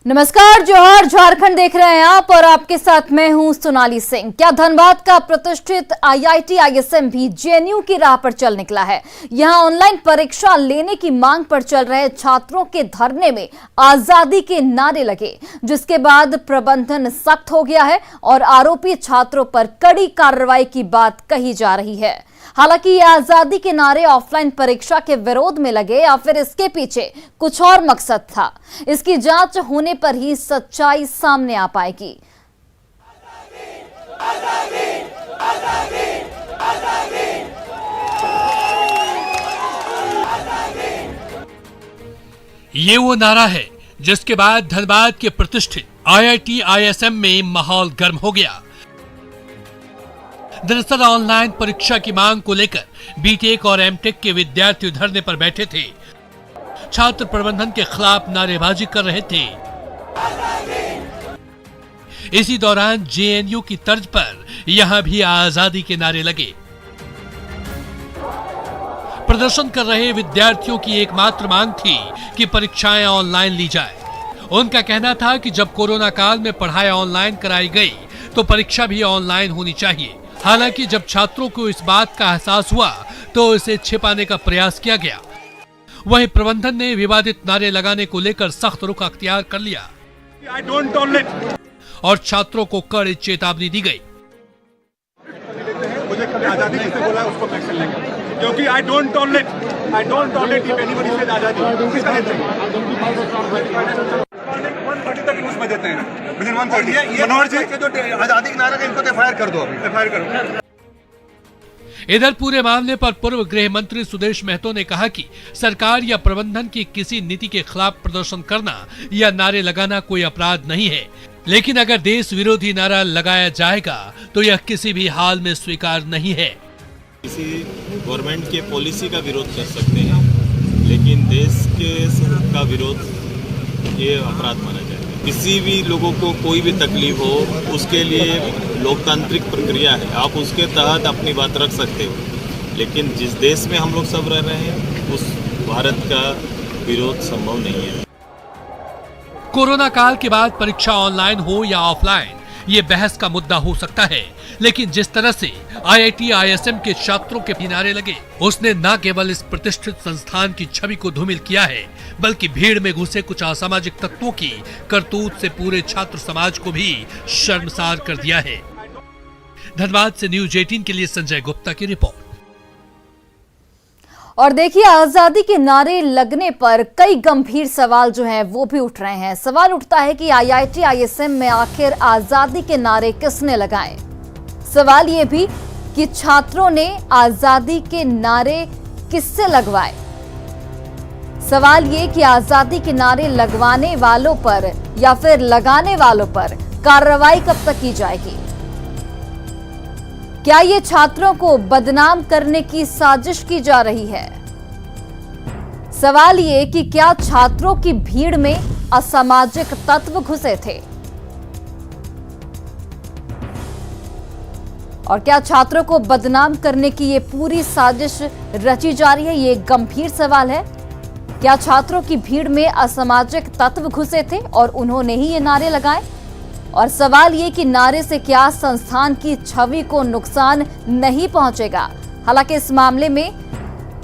नमस्कार, जोहर झारखंड देख रहे हैं आप और आपके साथ मैं हूं सोनाली सिंह। क्या धनबाद का प्रतिष्ठित आईआईटी आईएसएम भी जेएनयू की राह पर चल निकला है। यहां ऑनलाइन परीक्षा लेने की मांग पर चल रहे छात्रों के धरने में आजादी के नारे लगे, जिसके बाद प्रबंधन सख्त हो गया है और आरोपी छात्रों पर कड़ी कार्रवाई की बात कही जा रही है। हालांकि ये आजादी के नारे ऑफलाइन परीक्षा के विरोध में लगे या फिर इसके पीछे कुछ और मकसद था, इसकी जांच होने पर ही सच्चाई सामने आ पाएगी। ये वो नारा है जिसके बाद धनबाद के प्रतिष्ठित आईआईटी आईएसएम में माहौल गर्म हो गया। दरअसल ऑनलाइन परीक्षा की मांग को लेकर बीटेक और एमटेक के विद्यार्थी धरने पर बैठे थे। छात्र प्रबंधन के खिलाफ नारेबाजी कर रहे थे। इसी दौरान जेएनयू की तर्ज पर यहां भी आजादी के नारे लगे। प्रदर्शन कर रहे विद्यार्थियों की एकमात्र मांग थी कि परीक्षाएं ऑनलाइन ली जाए। उनका कहना था कि जब कोरोना काल में पढ़ाई ऑनलाइन कराई गई तो परीक्षा भी ऑनलाइन होनी चाहिए। हालांकि जब छात्रों को इस बात का एहसास हुआ तो इसे छिपाने का प्रयास किया गया। वहीं प्रबंधन ने विवादित नारे लगाने को लेकर सख्त रुख अख्तियार कर लिया और छात्रों को कड़ी चेतावनी दी गई। मुझे कभी आजादी किसने बोला उसको मैं एक्शन लेंगे, क्योंकि I don't tolerate if anybody says आजादी। किसका लेते हैं 130 तक न्यूज़ में देते हैं, विदिन 130 मनोहर जी के जो आजादी के नारे का इनको तो एफआईआर कर दो, अभी एफआईआर करो। इधर पूरे मामले पर पूर्व गृह मंत्री सुदेश महतो ने कहा कि सरकार या प्रबंधन की किसी नीति के खिलाफ प्रदर्शन करना या नारे लगाना कोई अपराध नहीं है, लेकिन अगर देश विरोधी नारा लगाया जाएगा तो यह किसी भी हाल में स्वीकार नहीं है। किसी गवर्नमेंट के पॉलिसी का विरोध कर सकते हैं, लेकिन देश के का विरोध ये अपराध माना जाएगा। किसी भी लोगों को कोई भी तकलीफ हो, उसके लिए लोकतांत्रिक प्रक्रिया है, आप उसके तहत अपनी बात रख सकते हो। लेकिन जिस देश में हम लोग सब रह रहे हैं उस भारत का विरोध संभव नहीं है। कोरोना काल के बाद परीक्षा ऑनलाइन हो या ऑफलाइन, ये बहस का मुद्दा हो सकता है, लेकिन जिस तरह से आईआईटी आईएसएम के छात्रों के किनारे लगे, उसने न केवल इस प्रतिष्ठित संस्थान की छवि को धूमिल किया है, बल्कि भीड़ में घुसे कुछ असामाजिक तत्वों की करतूत से पूरे छात्र समाज को भी शर्मसार कर दिया है। धनबाद से न्यूज 18 के लिए संजय गुप्ता की रिपोर्ट। और देखिए, आजादी के नारे लगने पर कई गंभीर सवाल जो हैं वो भी उठ रहे हैं। सवाल उठता है कि आईआईटी आईएसएम में आखिर आजादी के नारे किसने लगाए। सवाल ये भी कि छात्रों ने आजादी के नारे किससे लगवाए। सवाल ये कि आजादी के नारे लगवाने वालों पर या फिर लगाने वालों पर कार्रवाई कब तक की जाएगी। क्या ये छात्रों को बदनाम करने की साजिश की जा रही है। सवाल ये कि क्या छात्रों की भीड़ में असामाजिक तत्व घुसे थे और क्या छात्रों को बदनाम करने की ये पूरी साजिश रची जा रही है। ये एक गंभीर सवाल है। क्या छात्रों की भीड़ में असामाजिक तत्व घुसे थे और उन्होंने ही ये नारे लगाए। और सवाल ये कि नारे से क्या संस्थान की छवि को नुकसान नहीं पहुंचेगा। हालांकि इस मामले में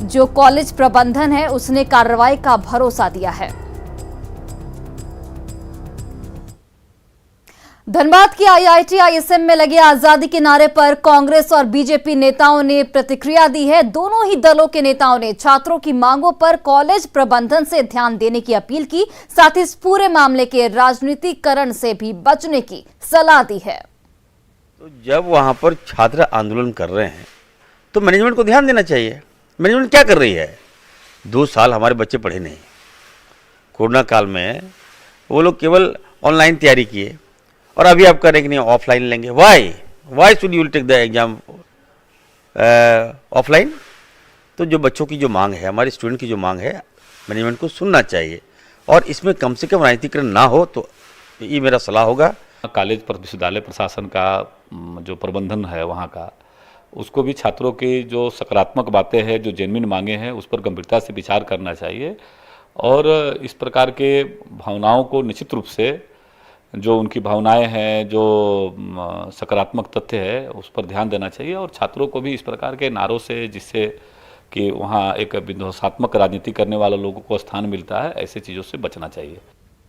जो कॉलेज प्रबंधन है उसने कार्रवाई का भरोसा दिया है। धनबाद की आईआईटी आईएसएम में लगे आजादी के नारे पर कांग्रेस और बीजेपी नेताओं ने प्रतिक्रिया दी है। दोनों ही दलों के नेताओं ने छात्रों की मांगों पर कॉलेज प्रबंधन से ध्यान देने की अपील की, साथ ही इस पूरे मामले के राजनीतिकरण से भी बचने की सलाह दी है। तो जब वहां पर छात्र आंदोलन कर रहे हैं तो मैनेजमेंट को ध्यान देना चाहिए। मैनेजमेंट क्या कर रही है। 2 साल हमारे बच्चे पढ़े नहीं, कोरोना काल में वो लोग केवल ऑनलाइन तैयारी किए और अभी आप कह रहे हैं कि नहीं ऑफलाइन लेंगे। Why should you take the exam offline. तो जो बच्चों की जो मांग है, हमारे स्टूडेंट की जो मांग है, मैनेजमेंट को सुनना चाहिए और इसमें कम से कम राजनीतिकरण ना हो, तो ये मेरा सलाह होगा। कॉलेज विश्वविद्यालय प्रशासन का जो प्रबंधन है वहाँ का, उसको भी छात्रों की जो सकारात्मक बातें हैं, जो जेन्युइन मांगे हैं, उस पर गंभीरता से विचार करना चाहिए और इस प्रकार के भावनाओं को निश्चित रूप से जो उनकी भावनाएं हैं, जो सकारात्मक तथ्य है, उस पर ध्यान देना चाहिए और छात्रों को भी इस प्रकार के नारों से, जिससे कि वहाँ एक विध्वंसात्मक राजनीति करने वाले लोगों को स्थान मिलता है, ऐसे चीज़ों से बचना चाहिए।